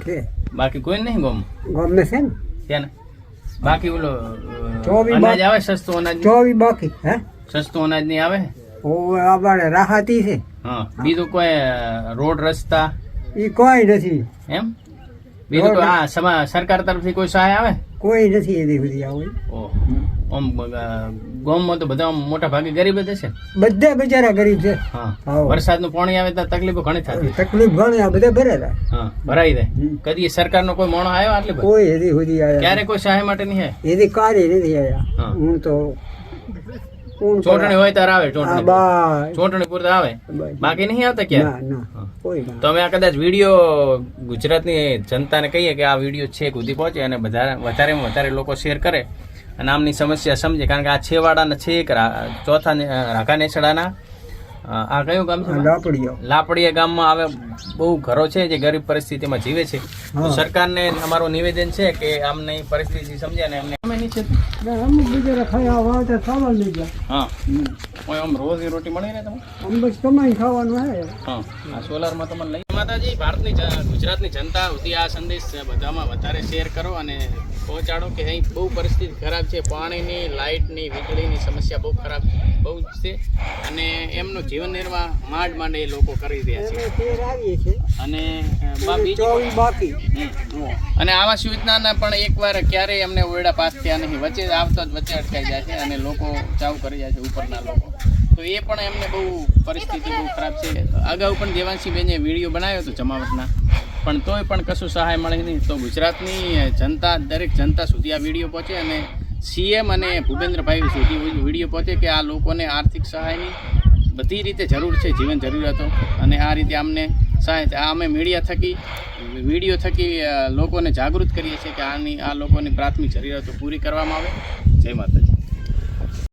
છે. બાકી કોઈ નહીં ગોમ ગામને છે ને ત્યાં બાકી ઓલો 24 અનાજ આવે સસ્તું અનાજ 24 બાકી હે સસ્તું અનાજ નહીં આવે ઓ આપણે રાહતી છે. હા બીજું કોઈ રોડ રસ્તા એ કોઈ નથી એમ બીજું કોઈ આ સરકાર તરફથી કોઈ સહાય આવે કોઈ નથી એની બધી આવે. ઓહ આમ ગામમાં તો બધા મોટા ભાગે ગરીબ જ છે. બધા બિચારા ગરીબ છે. હા વરસાદનું પાણી આવે તો તકલીફો ઘણી થતી. તકલીફ ઘણી આ બધા ભરેલા. હા ભરાઈ દે. કદી સરકારનો કોઈ મોણો આવ્યો આટલે બધે? કોઈ એની સુધી આયા ક્યારે કોઈ સહાય માટે નહીં આવે? એની કાર્ય નથી આયા. હું તો ચૂંટણી હોય ત્યારે આવે. ચૂંટણી પૂરતા આવે બાકી નહીં આવતા ક્યારે. તમે આ કદાચ વિડીયો ગુજરાતની જનતાને કહીએ કે આ વિડીયો છેક સુધી પહોંચે અને વધારેમાં વધારે લોકો શેર કરે અને આમની સમસ્યા સમજે. કારણ કે આ છેવાડાના છેક ચોથા રાઘા નેસડાના આ કયું ગામ છે? લાપડીયા ગામમાં આવે બહુ ઘરો છે જે ગરીબ પરિસ્થિતિમાં જીવે છે. તો સરકારને અમારું નિવેદન છે કે આમની પરિસ્થિતિ સમજે ને એમને હા આમ રોજી રોટી મળી રહે તમને કમાઈ ખાવાનું હે. હા આ સોલારમાં તમને લઈ માતાજી ભારતની ગુજરાતની જનતા સુધી આ સંદેશ બધામાં વધારે શેર કરો અને પહોંચાડો કે અહીં બહુ પરિસ્થિતિ ખરાબ છે. પાણીની લાઇટની વીજળીની સમસ્યા બહુ ખરાબ બહુ જ છે અને એમનું જીવન નિર્વાહ માંડ એ લોકો કરી રહ્યા છે. અને બાકી અને આવાસ યોજનાના પણ એકવાર ક્યારેય એમને ઓરડા પાસ થયા નહીં. વચ્ચે આવતા જ વચ્ચે અટકાઈ જાય છે અને લોકો ચાવ કરી જાય છે ઉપરના લોકો. તો એ પણ એમને બહુ પરિસ્થિતિ બહુ ખરાબ છે. અગાઉ પણ દેવાંશીબેને વિડીયો બનાવ્યો હતો જમાવટના પણ તોય પણ કશું સહાય મળે નહીં. તો ગુજરાતની જનતા દરેક જનતા સુધી આ વિડીયો પહોંચે અને સીએમ અને ભૂપેન્દ્રભાઈ સુધી વિડીયો પહોંચે કે આ લોકોને આર્થિક સહાયની બધી રીતે જરૂર છે, જીવન જરૂરિયાતો અને આ રીતે અમને સહાય અમે મીડિયા થકી વિડીયો થકી લોકોને જાગૃત કરીએ છીએ કે આ લોકોની પ્રાથમિક જરૂરિયાતો પૂરી કરવામાં આવે. જય માતાજી.